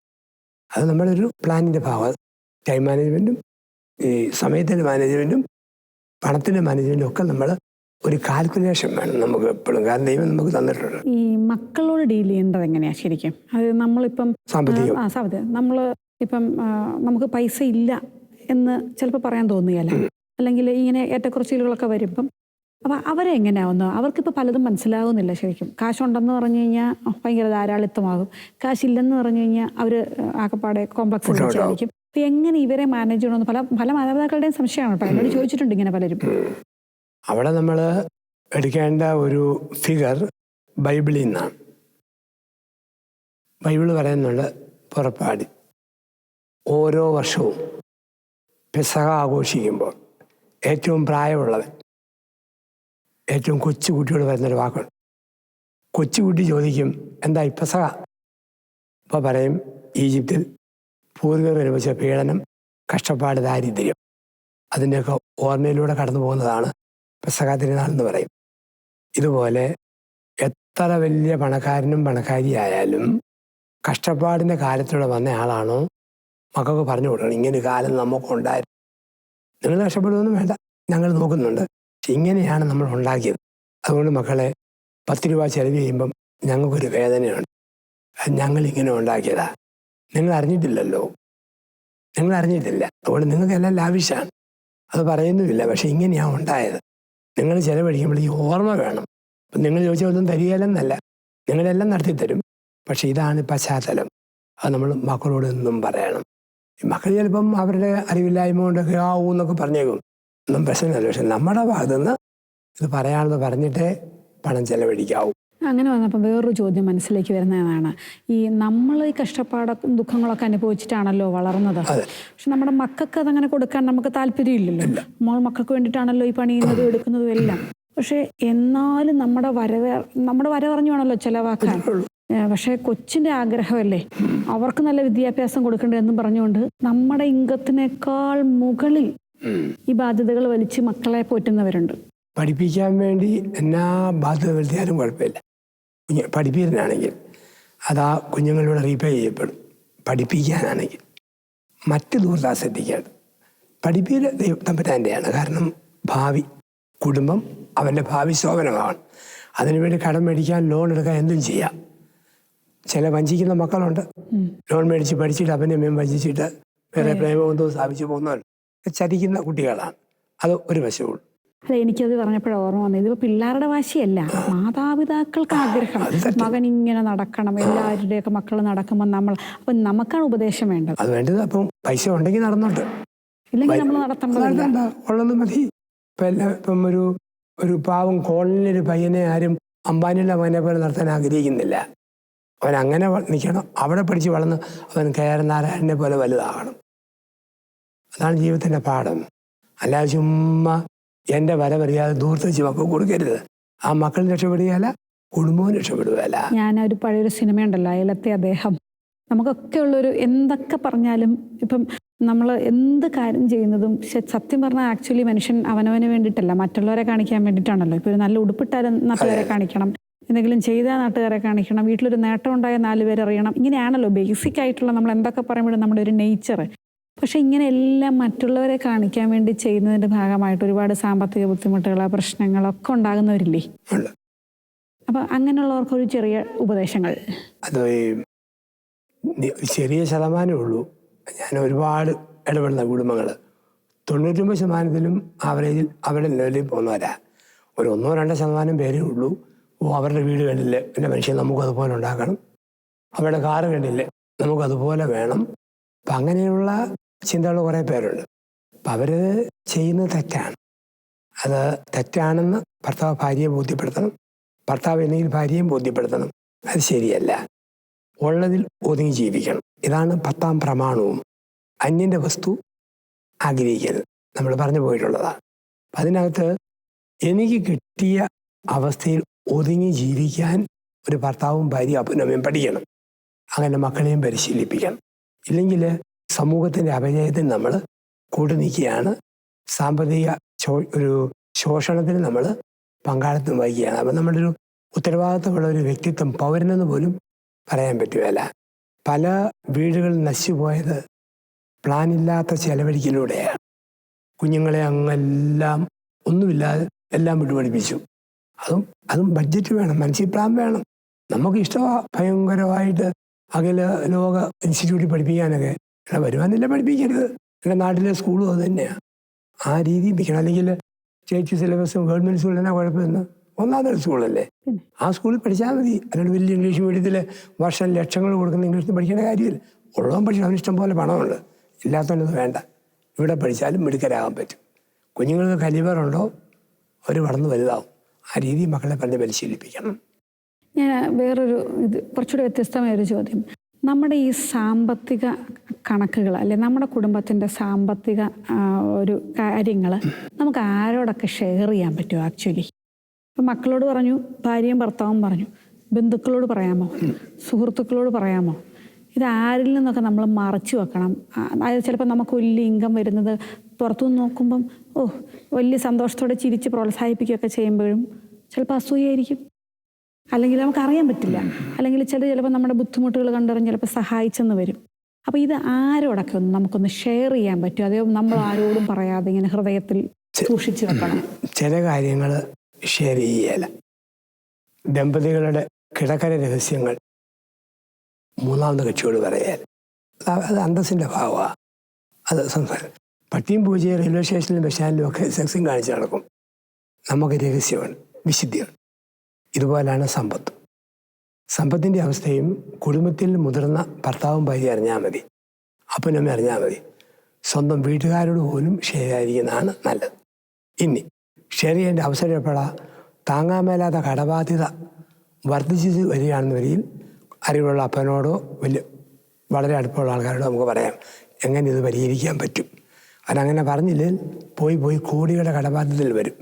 അത് നമ്മുടെ ഒരു പ്ലാനിൻ്റെ ഭാഗം. ടൈം മാനേജ്മെൻറ്റും ഈ സമയത്തിൻ്റെ മാനേജ്മെൻറ്റും പണത്തിൻ്റെ മാനേജ്മെൻറ്റും ഒക്കെ നമ്മൾ ഒരു കാൽക്കുലേഷൻ വേണം നമുക്ക് എപ്പോഴും. കാരണം ദൈവം നമുക്ക് തന്നിട്ടുണ്ട്. ഈ മക്കളോട് ഡീൽ ചെയ്യേണ്ടത് എങ്ങനെയാ ശരിക്കും? അത് നമ്മളിപ്പം സാമ്പത്തികം നമ്മൾ ഇപ്പം നമുക്ക് പൈസ ഇല്ല എന്ന് ചിലപ്പോൾ പറയാൻ തോന്നുകയല്ല, അല്ലെങ്കിൽ ഇങ്ങനെ ഏറ്റക്കുറച്ചിലുകളൊക്കെ വരുമ്പം അപ്പം അവരെ എങ്ങനെയാവുന്നു? അവർക്കിപ്പോൾ പലതും മനസ്സിലാകുന്നില്ല ശരിക്കും. കാശുണ്ടെന്ന് പറഞ്ഞു കഴിഞ്ഞാൽ ഭയങ്കര ധാരാളിത്തമാകും, കാശില്ലെന്ന് പറഞ്ഞു കഴിഞ്ഞാൽ അവർ ആകപ്പാടെ കോംപ്ലക്സ് ആയിരിക്കും. അപ്പം എങ്ങനെ ഇവരെ മാനേജ് ചെയ്യണമെന്ന് പല മാതാപിതാക്കളുടെയും സംശയമാണ്. കേട്ടോ, എന്നോട് ചോദിച്ചിട്ടുണ്ട് ഇങ്ങനെ പലരും. അവിടെ നമ്മൾ എടുക്കേണ്ട ഒരു ഫിഗർ ബൈബിളിൽ നിന്നാണ്. ബൈബിൾ പറയുന്നുണ്ട്, പുറപ്പാടി ഓരോ വർഷവും പെസഹ ആഘോഷിക്കുമ്പോൾ ഏറ്റവും പ്രായമുള്ളവൻ, ഏറ്റവും കൊച്ചുകുട്ടിയോട് വരുന്നൊരു വാക്കുണ്ട്. കൊച്ചുകുട്ടി ചോദിക്കും, എന്താ പെസഹ? അപ്പോൾ പറയും, ഈജിപ്തിൽ പൂർവികർ അനുഭവിച്ച പീഡനം, കഷ്ടപ്പാട്, ദാരിദ്ര്യം, അതിൻ്റെയൊക്കെ ഓർമ്മയിലൂടെ കടന്നു പോകുന്നതാണ് പെസഹ തിരുനാൾ എന്ന് പറയും. ഇതുപോലെ എത്ര വലിയ പണക്കാരനും പണക്കാരിയായാലും കഷ്ടപ്പാടിൻ്റെ കാലത്തിലൂടെ വന്ന ആളാണോ മക്കൾക്ക് പറഞ്ഞു കൊടുക്കണം, ഇങ്ങനെ ഒരു കാലം നമുക്കുണ്ടായിരുന്നു. നിങ്ങൾ കഷ്ടപ്പെടുകയൊന്നും വേണ്ട, ഞങ്ങൾ നോക്കുന്നുണ്ട്, പക്ഷെ ഇങ്ങനെയാണ് നമ്മൾ ഉണ്ടാക്കിയത്. അതുകൊണ്ട് മക്കളെ 10 രൂപ ചെലവ് ചെയ്യുമ്പം ഞങ്ങൾക്കൊരു വേദനയുണ്ട്, ഞങ്ങളിങ്ങനെ ഉണ്ടാക്കിയതാ, നിങ്ങൾ അറിഞ്ഞിട്ടില്ലല്ലോ, നിങ്ങൾ അറിഞ്ഞിട്ടില്ല, അതുകൊണ്ട് നിങ്ങൾക്കെല്ലാം ലാവിഷാണ്, അത് പറയുന്നുമില്ല, പക്ഷെ ഇങ്ങനെയാണ് ഉണ്ടായത്. നിങ്ങൾ ചിലവഴിക്കുമ്പോൾ ഈ ഓർമ്മ വേണം. അപ്പം നിങ്ങൾ ചോദിച്ചാൽ ഒന്നും തരികയില്ലെന്നല്ല, നിങ്ങളെല്ലാം നടത്തിത്തരും, പക്ഷെ ഇതാണ് പശ്ചാത്തലം. അത് നമ്മൾ മക്കളോട് എന്നും പറയണം. മക്കൾ ചിലപ്പം അവരുടെ അറിവില്ലായ്മ കൊണ്ടൊക്കെ എന്നൊക്കെ പറഞ്ഞേക്കും, ഒന്നും പ്രശ്നമില്ല. പക്ഷെ നമ്മുടെ ഭാഗത്തു നിന്ന് ഇത് പറയാനുള്ളത് പറഞ്ഞിട്ടേ പണം ചെലവഴിക്കാവൂ. അങ്ങനെ വന്നപ്പോൾ വേറൊരു ചോദ്യം മനസ്സിലേക്ക് വരുന്നതാണ്, ഈ നമ്മൾ ഈ കഷ്ടപ്പാടും ദുഃഖങ്ങളൊക്കെ അനുഭവിച്ചിട്ടാണല്ലോ വളർന്നത്. പക്ഷെ നമ്മുടെ മക്കൾക്ക് അതങ്ങനെ കൊടുക്കാൻ നമുക്ക് താല്പര്യമില്ലല്ലോ. നമ്മൾ മക്കൾക്ക് വേണ്ടിയിട്ടാണല്ലോ ഈ പണിയുന്നതും എടുക്കുന്നതും എല്ലാം. പക്ഷെ എന്നാലും നമ്മുടെ വരവറിഞ്ഞു വേണമല്ലോ ചിലവാക്കാൻ. പക്ഷെ കൊച്ചിൻ്റെ ആഗ്രഹമല്ലേ, അവർക്ക് നല്ല വിദ്യാഭ്യാസം കൊടുക്കേണ്ടതെന്നും പറഞ്ഞുകൊണ്ട് നമ്മുടെ ഇംഗത്തിനേക്കാൾ മുകളിൽ ഈ ബാധ്യതകൾ വലിച്ച് മക്കളെ പോറ്റുന്നവരുണ്ട്. പഠിപ്പിക്കാൻ വേണ്ടി എന്നാ ബാധ്യത വരുത്തിയാലും കുഴപ്പമില്ല. പഠിപ്പിക്കാനാണെങ്കിൽ അതാ കുഞ്ഞുങ്ങളിലൂടെ റീപേ ചെയ്യപ്പെടും. പഠിപ്പിക്കാനാണെങ്കിൽ മറ്റ് ദൂർദാസ് എത്തിക്കാണ്. പഠിപ്പിക്കൽ തമ്പുരാൻ്റെയാണ്. കാരണം ഭാവി കുടുംബം അവൻ്റെ ഭാവി ശോഭനമാണ്. അതിനുവേണ്ടി കടം മേടിക്കാൻ, ലോൺ എടുക്കാൻ, എന്തും ചെയ്യാം. ചില വഞ്ചിക്കുന്ന മക്കളുണ്ട്, ലോൺ മേടിച്ച് പഠിച്ചിട്ട് അവൻ്റെ അമ്മയും വഞ്ചിച്ചിട്ട് വേറെ പ്രേമബന്ധവും സ്ഥാപിച്ചു പോകുന്നവരുണ്ട്. ചതിക്കുന്ന കുട്ടികളാണ്. അത് ഒരു വശമുള്ളൂ. അല്ല, എനിക്കത് പറഞ്ഞപ്പോഴാണ് ഓർമ്മ വന്നത്, ഇതിപ്പോൾ പിള്ളേരുടെ വാശിയല്ല, മാതാപിതാക്കൾക്ക് ആഗ്രഹം, മകൻ ഇങ്ങനെ നടക്കണം, എല്ലാവരുടെയൊക്കെ മക്കൾ നടക്കുമ്പോൾ അപ്പം നമുക്കാണ് ഉപദേശം വേണ്ടത്. അത് വേണ്ടത് അപ്പം പൈസ ഉണ്ടെങ്കിൽ നടന്നോട്ട്, ഇല്ലെങ്കിൽ നമ്മൾ നടത്തേണ്ടത് ഉള്ളത് മതി. ഇപ്പം ഒരു പാവം കോളനിയിലൊരു പയ്യനെ ആരും അംബാനിയുടെ മകനെ പോലെ നടത്താൻ ആഗ്രഹിക്കുന്നില്ല. അവൻ അങ്ങനെ നിൽക്കണം. അവിടെ പഠിച്ച് വളർന്ന് അവൻ KR നാരായണനെ പോലെ വലുതാകണം. അതാണ് ജീവിതത്തിൻ്റെ പാഠം. അല്ലാതെ ചുമ്മാ എൻ്റെ വര പറയാതെ ദൂരത്ത് വെച്ച് മക്കൾ കൊടുക്കരുത്. ആ മക്കൾ രക്ഷപ്പെടുകയല്ല, കുടുംബവും രക്ഷപ്പെടുകയല്ല. ഞാനൊരു പഴയൊരു സിനിമയുണ്ടല്ലോ, അയലത്തെ അദ്ദേഹം. നമുക്കൊക്കെ ഉള്ളൊരു എന്തൊക്കെ പറഞ്ഞാലും ഇപ്പം നമ്മൾ എന്ത് കാര്യം ചെയ്യുന്നതും സത്യം പറഞ്ഞാൽ ആക്ച്വലി മനുഷ്യൻ അവനവന് വേണ്ടിയിട്ടല്ല, മറ്റുള്ളവരെ കാണിക്കാൻ വേണ്ടിയിട്ടാണല്ലോ. ഇപ്പോൾ ഒരു നല്ല ഉടുപ്പിട്ടാലും നാട്ടുകാരെ കാണിക്കണം, എന്തെങ്കിലും ചെയ്താൽ നാട്ടുകാരെ കാണിക്കണം, വീട്ടിലൊരു നേട്ടം ഉണ്ടായ 4 പേര് അറിയണം. ഇങ്ങനെയാണല്ലോ ബേസിക് ആയിട്ടുള്ള നമ്മൾ എന്തൊക്കെ പറയുമ്പോഴും നമ്മുടെ ഒരു നേച്ചർ. പക്ഷെ ഇങ്ങനെ എല്ലാം മറ്റുള്ളവരെ കാണിക്കാൻ വേണ്ടി ചെയ്യുന്നതിൻ്റെ ഭാഗമായിട്ട് ഒരുപാട് സാമ്പത്തിക ബുദ്ധിമുട്ടുകൾ, പ്രശ്നങ്ങളൊക്കെ ഉണ്ടാകുന്നവരില്ലേ? അപ്പം അങ്ങനെയുള്ളവർക്കൊരു ചെറിയ ഉപദേശങ്ങൾ. അത് ചെറിയ ശതമാനമേ ഉള്ളൂ. ഞാൻ ഒരുപാട് ഇടപെടുന്ന കുടുംബങ്ങൾ 99% ആവറേജിൽ അവരുടെ ലെവലിൽ പോകുന്നവരാ. ഒരു 1-2% പേരേ ഉള്ളൂ അവരുടെ വീട് കണ്ടില്ലേ പിന്നെ മനുഷ്യൻ നമുക്കതുപോലെ ഉണ്ടാക്കണം, അവരുടെ കാറ് കണ്ടില്ലേ നമുക്കതുപോലെ വേണം. അപ്പം അങ്ങനെയുള്ള ചിന്തകൾ കുറേ പേരുണ്ട്. അപ്പം അവർ ചെയ്യുന്നത് തെറ്റാണ്. അത് തെറ്റാണെന്ന് ഭർത്താവ് ഭാര്യയെ ബോധ്യപ്പെടുത്തണം, ഭർത്താവ് അല്ലെങ്കിൽ ഭാര്യയും ബോധ്യപ്പെടുത്തണം. അത് ശരിയല്ല. ഉള്ളതിൽ ഒതുങ്ങി ജീവിക്കണം. ഇതാണ് 10ാം പ്രമാണവും. അന്യൻ്റെ വസ്തു ആഗ്രഹിക്കരുത്, നമ്മൾ പറഞ്ഞു പോയിട്ടുള്ളതാണ്. അതിനകത്ത് എനിക്ക് കിട്ടിയ അവസ്ഥയിൽ ഒതുങ്ങി ജീവിക്കാൻ ഒരു ഭർത്താവും ഭാര്യയും അപ്പനും പഠിക്കണം. അങ്ങനെ മക്കളെയും പരിശീലിപ്പിക്കണം. ഇല്ലെങ്കിൽ സമൂഹത്തിൻ്റെ അപജയത്തിന് നമ്മൾ കൂട്ടു നിൽക്കുകയാണ്. സാമ്പത്തിക ഒരു ശോഷണത്തിന് നമ്മൾ പങ്കാളിത്തം വഹിക്കുകയാണ്. അപ്പം നമ്മുടെ ഒരു ഉത്തരവാദിത്തമുള്ള ഒരു വ്യക്തിത്വം, പൗരനെന്ന് പോലും പറയാൻ പറ്റുകയില്ല. പല വീടുകൾ നശിച്ചുപോയത് പ്ലാനില്ലാത്ത ചെലവഴിക്കലൂടെയാണ്. കുഞ്ഞുങ്ങളെ അങ്ങെല്ലാം ഒന്നുമില്ലാതെ എല്ലാം വിട്ടുപഠിപ്പിച്ചു. അതും ബഡ്ജറ്റ് വേണം, മനസ്സിൽ പ്ലാൻ വേണം. നമുക്ക് ഇഷ്ടമാണ് ഭയങ്കരമായിട്ട് അകല ലോക ഇൻസ്റ്റിറ്റ്യൂട്ടിൽ പഠിപ്പിക്കാനൊക്കെ. ഇവിടെ വരുവാനില്ല പഠിപ്പിക്കരുത്. എൻ്റെ നാട്ടിലെ സ്കൂളും അത് തന്നെയാണ്. ആ രീതി പഠിക്കണം. അല്ലെങ്കിൽ സ്റ്റേറ്റ് സിലബസും ഗവൺമെൻറ് സ്കൂളിൽ തന്നെ കുഴപ്പമില്ല, 1ാം സ്കൂളല്ലേ, ആ സ്കൂളിൽ പഠിച്ചാൽ മതി. അല്ലാണ്ട് വലിയ ഇംഗ്ലീഷ് മീഡിയത്തിൽ വർഷം ലക്ഷങ്ങൾ കൊടുക്കുന്ന ഇംഗ്ലീഷിൽ പഠിക്കേണ്ട കാര്യമില്ല. ഉള്ളവൻ പഠിച്ചാൽ അവന് ഇഷ്ടം പോലെ പണമുണ്ട്, ഇല്ലാത്തവനത് വേണ്ട. ഇവിടെ പഠിച്ചാലും മിടുക്കരാകാൻ പറ്റും. കുഞ്ഞുങ്ങൾക്ക് കലിബറുണ്ടോ അവർ വളർന്ന് വലുതാവും. ആ രീതി മക്കളെ പറഞ്ഞ് പരിശീലിപ്പിക്കണം. ഞാൻ വേറൊരു കുറച്ചുകൂടി വ്യത്യസ്തമായൊരു ചോദ്യം. നമ്മുടെ ഈ സാമ്പത്തിക കണക്കുകൾ അല്ലെ നമ്മുടെ കുടുംബത്തിൻ്റെ സാമ്പത്തിക ഒരു കാര്യങ്ങൾ നമുക്ക് ആരോടൊക്കെ ഷെയർ ചെയ്യാൻ പറ്റുമോ? ആക്ച്വലി ഇപ്പം മക്കളോട് പറഞ്ഞു, ഭാര്യയും ഭർത്താവും പറഞ്ഞു, ബന്ധുക്കളോട് പറയാമോ, സുഹൃത്തുക്കളോട് പറയാമോ? ഇത് ആരിൽ നിന്നൊക്കെ നമ്മൾ മറച്ചു വെക്കണം? അതായത് ചിലപ്പോൾ നമുക്ക് വലിയ ഇൻകം വരുന്നത് പുറത്തുനിന്ന് നോക്കുമ്പം വലിയ സന്തോഷത്തോടെ ചിരിച്ച് പ്രോത്സാഹിപ്പിക്കുകയൊക്കെ ചെയ്യുമ്പോഴും ചിലപ്പോൾ അസൂയായിരിക്കും, അല്ലെങ്കിൽ നമുക്കറിയാൻ പറ്റില്ല. അല്ലെങ്കിൽ ചിലപ്പോൾ നമ്മുടെ ബുദ്ധിമുട്ടുകൾ കണ്ടറിഞ്ഞ് ചിലപ്പോൾ സഹായിച്ചെന്ന് വരും. അപ്പോൾ ഇത് ആരോടൊക്കെ നമുക്കൊന്ന് ഷെയർ ചെയ്യാൻ പറ്റും? അതോ നമ്മൾ ആരോടും പറയാതെ ഇങ്ങനെ ഹൃദയത്തിൽ സൂക്ഷിച്ചു വെക്കണം? ചില കാര്യങ്ങൾ ഷെയർ ചെയ്യല. ദമ്പതികളുടെ കിടക്കര രഹസ്യങ്ങൾ 3ാമത് കക്ഷിയോട് പറയാൻ അത് അന്തസ്സിൻ്റെ ഭാവമാണ്. അത് സംസാരം. പട്ടിയും പൂജയും റെയിൽവേ സ്റ്റേഷനിലും ബസ് സ്റ്റാൻഡിലും ഒക്കെ സെക്സും കാണിച്ച് നടക്കും. നമുക്ക് രഹസ്യമാണ്, വിശുദ്ധിയാണ്. ഇതുപോലെയാണ് സമ്പത്ത്. സമ്പത്തിൻ്റെ അവസ്ഥയും കുടുംബത്തിൽ മുതിർന്ന ഭർത്താവും ഭാര്യ അറിഞ്ഞാൽ മതി, അപ്പനമ്മ അറിഞ്ഞാൽ മതി. സ്വന്തം വീട്ടുകാരോട് പോലും ഷെയർ ചെയ്യാതിരിക്കുന്നതാണ് നല്ലത്. ഇനി ഷെയർ ചെയ്യേണ്ട അവസരം എപ്പോഴാണ്? താങ്ങാൻ മേലാത്ത കടബാധ്യത വർദ്ധിച്ച് വരികയാണെന്ന് വരിയിൽ അറിവുള്ള അപ്പനോടോ വളരെ അടുപ്പമുള്ള ആൾക്കാരോടോ നമുക്ക് പറയാം എങ്ങനെ ഇത് പരിഹരിക്കാൻ പറ്റും. അവരങ്ങനെ പറഞ്ഞില്ലെങ്കിൽ പോയി കോടികളുടെ കടബാധ്യതയിൽ വരും.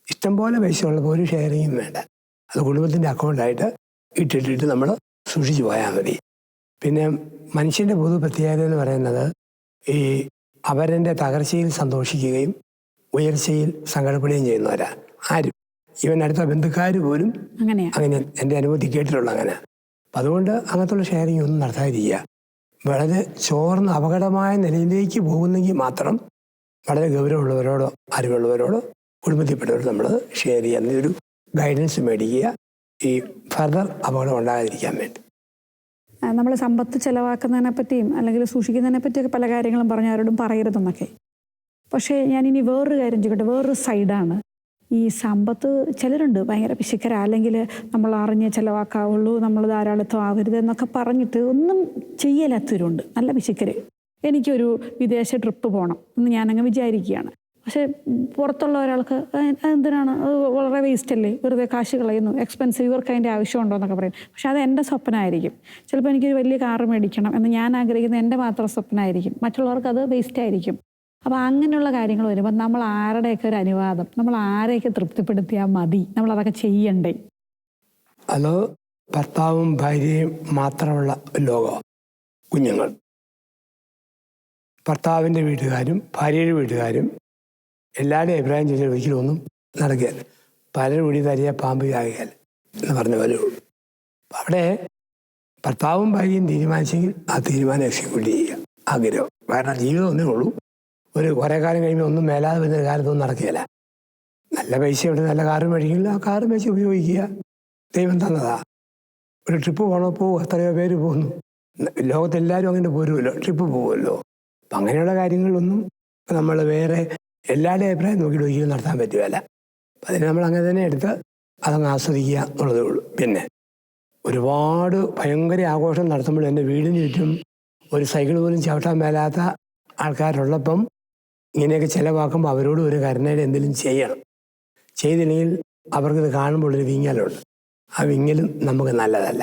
ഇഷ്ടംപോലെ പൈസ ഉള്ളപ്പോൾ ഒരു ഷെയറിങ്ങും വേണ്ട. അത് കുടുംബത്തിൻ്റെ അക്കൗണ്ടായിട്ട് ഇട്ടിട്ട് നമ്മൾ സൂക്ഷിച്ചു പോയാൽ മതി. പിന്നെ മനുഷ്യൻ്റെ പൊതു പ്രത്യേകത എന്ന് പറയുന്നത് ഈ അവരുടെ തകർച്ചയിൽ സന്തോഷിക്കുകയും ഉയർച്ചയിൽ സങ്കടപ്പെടുകയും ചെയ്യുന്നവരാ. ആരും ഇവൻ അടുത്ത ബന്ധുക്കാർ പോലും അങ്ങനെ എൻ്റെ അനുഭവത്തിൽ കേട്ടിട്ടുള്ള അങ്ങനെ. അപ്പം അതുകൊണ്ട് അങ്ങനത്തുള്ള ഷെയറിങ് ഒന്നും നടത്താതിരിക്കുക. വളരെ ചോർന്ന് അപകടമായ നിലയിലേക്ക് പോകുന്നെങ്കിൽ മാത്രം വളരെ ഗൗരവമുള്ളവരോടോ അറിവുള്ളവരോടോ കുടുംബത്തിൽപ്പെട്ടവരോട് നമ്മൾ ഷെയർ ചെയ്യുക. എന്നൊരു ഗൈഡൻസ് മേടിക്കുക, ഈ ഫർദർ അപകടം ഉണ്ടാകാതിരിക്കാൻ വേണ്ടി. നമ്മൾ സമ്പത്ത് ചെലവാക്കുന്നതിനെ പറ്റിയും അല്ലെങ്കിൽ സൂക്ഷിക്കുന്നതിനെ പറ്റിയൊക്കെ പല കാര്യങ്ങളും പറഞ്ഞു ആരോടും പറയരുതെന്നൊക്കെ. പക്ഷേ ഞാനിനി വേറൊരു കാര്യം ചോദിക്കട്ടെ, വേറൊരു സൈഡാണ്. ഈ സമ്പത്ത് ചിലരുണ്ട് ഭയങ്കര പിശുക്കര, അല്ലെങ്കിൽ നമ്മൾ അറിഞ്ഞ് ചിലവാക്കാവുള്ളൂ, നമ്മൾ ധാരാളിത്തം ആവരുത് എന്നൊക്കെ പറഞ്ഞിട്ട് ഒന്നും ചെയ്യലാത്തവരുണ്ട്, നല്ല പിശുക്കര്. എനിക്കൊരു വിദേശ ട്രിപ്പ് പോകണം എന്ന് ഞാനങ്ങ് വിചാരിക്കുകയാണ്. പക്ഷേ പുറത്തുള്ള ഒരാൾക്ക് എന്തിനാണ്, അത് വളരെ വേസ്റ്റ് അല്ലേ, വെറുതെ കാശ് കളയുന്നു, എക്സ്പെൻസീവ്, ഇവർക്ക് അതിൻ്റെ ആവശ്യമുണ്ടോ എന്നൊക്കെ പറയും. പക്ഷെ അത് എൻ്റെ സ്വപ്നമായിരിക്കും. ചിലപ്പോൾ എനിക്കൊരു വലിയ കാറ് മേടിക്കണം എന്ന് ഞാൻ ആഗ്രഹിക്കുന്ന എൻ്റെ മാത്രം സ്വപ്നമായിരിക്കും, മറ്റുള്ളവർക്ക് അത് വേസ്റ്റ് ആയിരിക്കും. അപ്പോൾ അങ്ങനെയുള്ള കാര്യങ്ങൾ വരുമ്പോൾ നമ്മൾ ആരുടെയൊക്കെ ഒരു അനുവാദം, നമ്മൾ ആരെയൊക്കെ തൃപ്തിപ്പെടുത്തിയാൽ മതി, നമ്മൾ അതൊക്കെ ചെയ്യണ്ടേ? അത് ഭർത്താവും ഭാര്യയും മാത്രമുള്ള ലോകം. കുഞ്ഞുങ്ങൾ, ഭർത്താവിൻ്റെ വീട്ടുകാരും ഭാര്യയുടെ വീട്ടുകാരും എല്ലാവരുടെയും അഭിപ്രായം ചോദിച്ചാൽ ഒരിക്കലും ഒന്നും നടക്കുകയല്ല. പലരും കൂടി തരിക പാമ്പ് ആകുകയല്ല എന്ന് പറഞ്ഞ പോലെ ഉള്ളൂ. അവിടെ ഭർത്താവും ഭാര്യയും തീരുമാനിച്ചെങ്കിൽ ആ തീരുമാനം എക്സിക്യൂട്ട് ചെയ്യുക, ആഗ്രഹം. കാരണം ജീവിതം ഒന്നേ ഉള്ളൂ. ഒരു കുറേ കാലം കഴിയുമ്പോൾ ഒന്നും മേലാതെ വരുന്ന കാലത്തൊന്നും നടക്കുകയില്ല. നല്ല പൈസയുണ്ട്, നല്ല കാറ് മേടിക്കില്ല, ആ കാറ് മേടിച്ച് ഉപയോഗിക്കുക. ദൈവം തന്നതാ. ഒരു ട്രിപ്പ് പോകണപ്പോൾ എത്രയോ പേര് പോകുന്നു. ലോകത്തെല്ലാവരും അങ്ങനെ പോരുമല്ലോ, ട്രിപ്പ് പോകുമല്ലോ. അപ്പം അങ്ങനെയുള്ള കാര്യങ്ങളിലൊന്നും നമ്മൾ വേറെ എല്ലാവരുടെയും അഭിപ്രായം നോക്കിയിട്ട് ഒരിക്കലും നടത്താൻ പറ്റുകയില്ല. അതിന് നമ്മൾ അങ്ങനെ തന്നെ എടുത്ത് അതങ്ങ് ആസ്വദിക്കുക എന്നുള്ളതേ ഉള്ളൂ. പിന്നെ ഒരുപാട് ഭയങ്കര ആഘോഷം നടത്തുമ്പോൾ എൻ്റെ വീടിന് ചുറ്റും ഒരു സൈക്കിൾ പോലും ചവിട്ടാൻ മേലാത്ത ആൾക്കാരുള്ളപ്പം ഇങ്ങനെയൊക്കെ ചിലവാക്കുമ്പോൾ അവരോട് ഒരു കരുണയുടെ എന്തെങ്കിലും ചെയ്യണം. ചെയ്തില്ലെങ്കിൽ അവർക്കിത് കാണുമ്പോൾ ഒരു വിങ്ങലുണ്ട്. ആ വിങ്ങലും നമുക്ക് നല്ലതല്ല.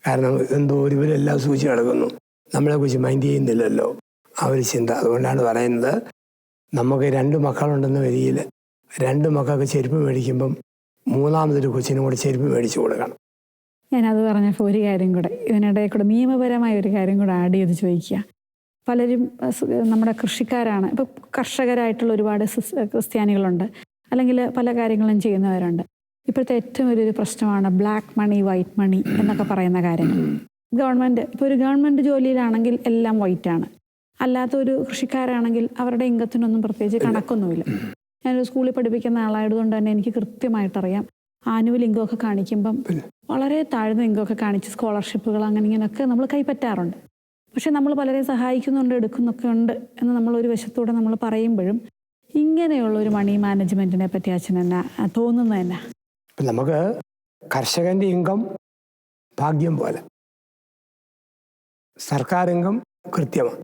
കാരണം എന്തോ ഇവരെല്ലാം സൂചിച്ച് കിടക്കുന്നു, നമ്മളെക്കുറിച്ച് മൈൻഡ് ചെയ്യുന്നില്ലല്ലോ ആ ഒരു ചിന്ത. അതുകൊണ്ടാണ് പറയുന്നത്, നമുക്ക് 2 മക്കളുണ്ടെന്ന വരിയിൽ 2 മക്കൾക്ക് ചെരുപ്പ് മേടിക്കുമ്പം മൂന്നാമതൊരു കൊച്ചിനും കൂടെ ചെരുപ്പ് മേടിച്ചു കൊടുക്കണം. ഞാനത് പറഞ്ഞപ്പോൾ ഒരു കാര്യം കൂടെ, ഇതിനിടയിൽ കൂടെ നിയമപരമായ ഒരു കാര്യം കൂടെ ആഡ് ചെയ്ത് ചോദിക്കുക. പലരും നമ്മുടെ കൃഷിക്കാരാണ്, ഇപ്പോൾ കർഷകരായിട്ടുള്ള ഒരുപാട് ക്രിസ്ത്യാനികളുണ്ട്, അല്ലെങ്കിൽ പല കാര്യങ്ങളും ചെയ്യുന്നവരുണ്ട്. ഇപ്പോഴത്തെ ഏറ്റവും വലിയൊരു പ്രശ്നമാണ് ബ്ലാക്ക് മണി, വൈറ്റ് മണി എന്നൊക്കെ പറയുന്ന കാര്യങ്ങൾ. ഗവൺമെൻറ്, ഇപ്പോൾ ഒരു ഗവൺമെൻറ് ജോലിയിലാണെങ്കിൽ എല്ലാം വൈറ്റാണ്, അല്ലാത്ത ഒരു കൃഷിക്കാരാണെങ്കിൽ അവരുടെ ഇൻകത്തിനൊന്നും പ്രത്യേകിച്ച് കണക്കൊന്നുമില്ല. ഞാനൊരു സ്കൂളിൽ പഠിപ്പിക്കുന്ന ആളായതുകൊണ്ട് തന്നെ എനിക്ക് കൃത്യമായിട്ടറിയാം, ആനുവൽ ഇൻകമൊക്കെ കാണിക്കുമ്പം വളരെ താഴ്ന്ന ഇൻകമൊക്കെ കാണിച്ച് സ്കോളർഷിപ്പുകൾ അങ്ങനെ ഇങ്ങനെയൊക്കെ നമ്മൾ കൈപ്പറ്റാറുണ്ട്. പക്ഷെ നമ്മൾ പലരെയും സഹായിക്കുന്നുണ്ട്, എടുക്കുന്നൊക്കെ ഉണ്ട് എന്ന് നമ്മളൊരു വശത്തൂടെ നമ്മൾ പറയുമ്പോഴും ഇങ്ങനെയുള്ള ഒരു മണി മാനേജ്മെൻറ്റിനെ പറ്റി അച്ഛൻ എന്നാ തോന്നുന്നത് എന്നാ? നമുക്ക് കർഷകൻ്റെ ഇൻകം ഭാഗ്യം പോലെ, സർക്കാർ ഇൻകം കൃത്യമാണ്.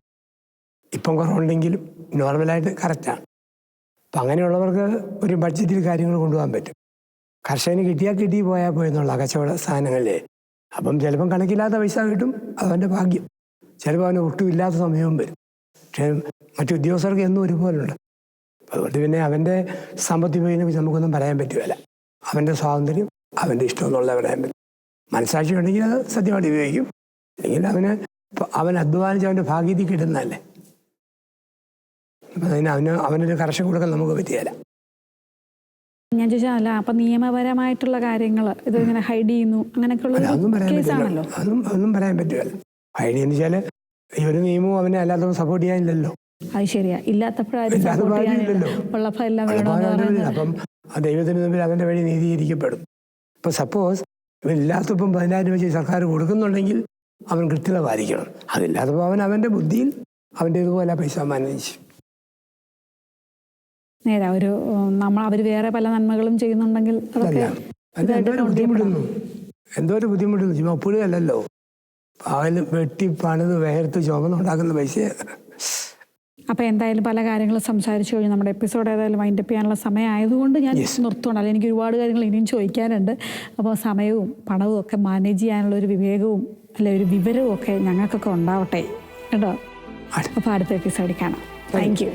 ഇപ്പം കുറവുണ്ടെങ്കിലും നോർമലായിട്ട് കറക്റ്റാണ്. അപ്പം അങ്ങനെയുള്ളവർക്ക് ഒരു ബഡ്ജറ്റിൽ കാര്യങ്ങൾ കൊണ്ടുപോകാൻ പറ്റും. കർഷകന് കിട്ടിയാൽ കിട്ടി പോയാൽ പോയെന്നുള്ള കച്ചവട സാധനങ്ങളിലേ. അപ്പം ചിലപ്പം കണക്കില്ലാത്ത പൈസ കിട്ടും, അതവൻ്റെ ഭാഗ്യം. ചിലപ്പോൾ അവന് ഒട്ടുമില്ലാത്ത സമയവും വരും. പക്ഷേ മറ്റു ഉദ്യോഗസ്ഥർക്ക് എന്നും ഒരുപോലുണ്ട്. അതുകൊണ്ട് പിന്നെ അവൻ്റെ സാമ്പത്തികത്തിനെ കുറിച്ച് നമുക്കൊന്നും പറയാൻ പറ്റുകയില്ല. അവൻ്റെ സ്വാതന്ത്ര്യം, അവൻ്റെ ഇഷ്ടം എന്നുള്ളത് പറയാൻ പറ്റും. മനസ്സാക്ഷി ഉണ്ടെങ്കിൽ അത് സത്യമായിട്ട് ഉപയോഗിക്കും. അല്ലെങ്കിൽ അവൻ അധ്വാനിച്ച് അവൻ്റെ ഭാഗ്യത്തിൽ കിട്ടുന്നതല്ലേ. അപ്പം അതിന് അവനൊരു കർഷക കൊടുക്കാൻ നമുക്ക് പറ്റുകയില്ല. ഞാൻ ചോദിച്ചാൽ അല്ല, അപ്പം നിയമപരമായിട്ടുള്ള കാര്യങ്ങൾ ഇത് ഇങ്ങനെ ഹൈഡ് ചെയ്യുന്നു അങ്ങനെയൊക്കെയുള്ള കേസാണല്ലോ. അതൊന്നും പറയാൻ പറ്റുകയില്ല. ഹൈഡ് ചെയ്യുന്ന വെച്ചാൽ ഈ ഒരു നിയമവും അവനെ അല്ലാത്തവർ സപ്പോർട്ട് ചെയ്യാനില്ലല്ലോ. അത് ശരിയാ, ഇല്ലാത്തപ്പോഴാരും സപ്പോർട്ട് ചെയ്യാനില്ലല്ലോ, ഉള്ളപ്പോൾ എല്ലാം വേണമെന്ന്. അപ്പം ആ ദൈവത്തിന് മുമ്പിൽ അവൻ്റെ വഴി നീതീകരിക്കപ്പെടും. ഇപ്പം സപ്പോസ് ഇവനില്ലാത്തപ്പം 10,000 വെച്ച് സർക്കാർ കൊടുക്കുന്നുണ്ടെങ്കിൽ അവൻ കൃത്യത പാലിക്കണം. അതില്ലാത്തപ്പോൾ അവൻ അവൻ്റെ ബുദ്ധിയിൽ അവൻ്റെ ഇതുപോലെ പൈസ മാനേജ്. നേരാ, ഒരു അവർ വേറെ പല നന്മകളും ചെയ്യുന്നുണ്ടെങ്കിൽ ബുദ്ധിമുട്ടുന്നു, എന്തോ ഒരു ബുദ്ധിമുട്ടുന്നു. ചുമ്മാ ഒപ്പിടുകയല്ലോ, അവന് വെട്ടി പണിത് വേർത്ത് ചുമന്നുണ്ടാക്കുന്ന പൈസയാണ്. അപ്പോൾ എന്തായാലും പല കാര്യങ്ങളും സംസാരിച്ചു കഴിഞ്ഞു. നമ്മുടെ എപ്പിസോഡ് ഏതായാലും വൈൻഡപ്പ് ചെയ്യാനുള്ള സമയമായതുകൊണ്ട് ഞാൻ നിർത്തുകയാണ്. അല്ലെങ്കിൽ എനിക്ക് ഒരുപാട് കാര്യങ്ങൾ ഇനിയും ചോദിക്കാനുണ്ട്. അപ്പോൾ സമയവും പണവും ഒക്കെ മാനേജ് ചെയ്യാനുള്ള ഒരു വിവേകവും അല്ലെ ഒരു വിവരവും ഒക്കെ ഞങ്ങൾക്കൊക്കെ ഉണ്ടാവട്ടെ കേട്ടോ. അപ്പോൾ അടുത്ത എപ്പിസോഡിൽ കാണാം. Thank you.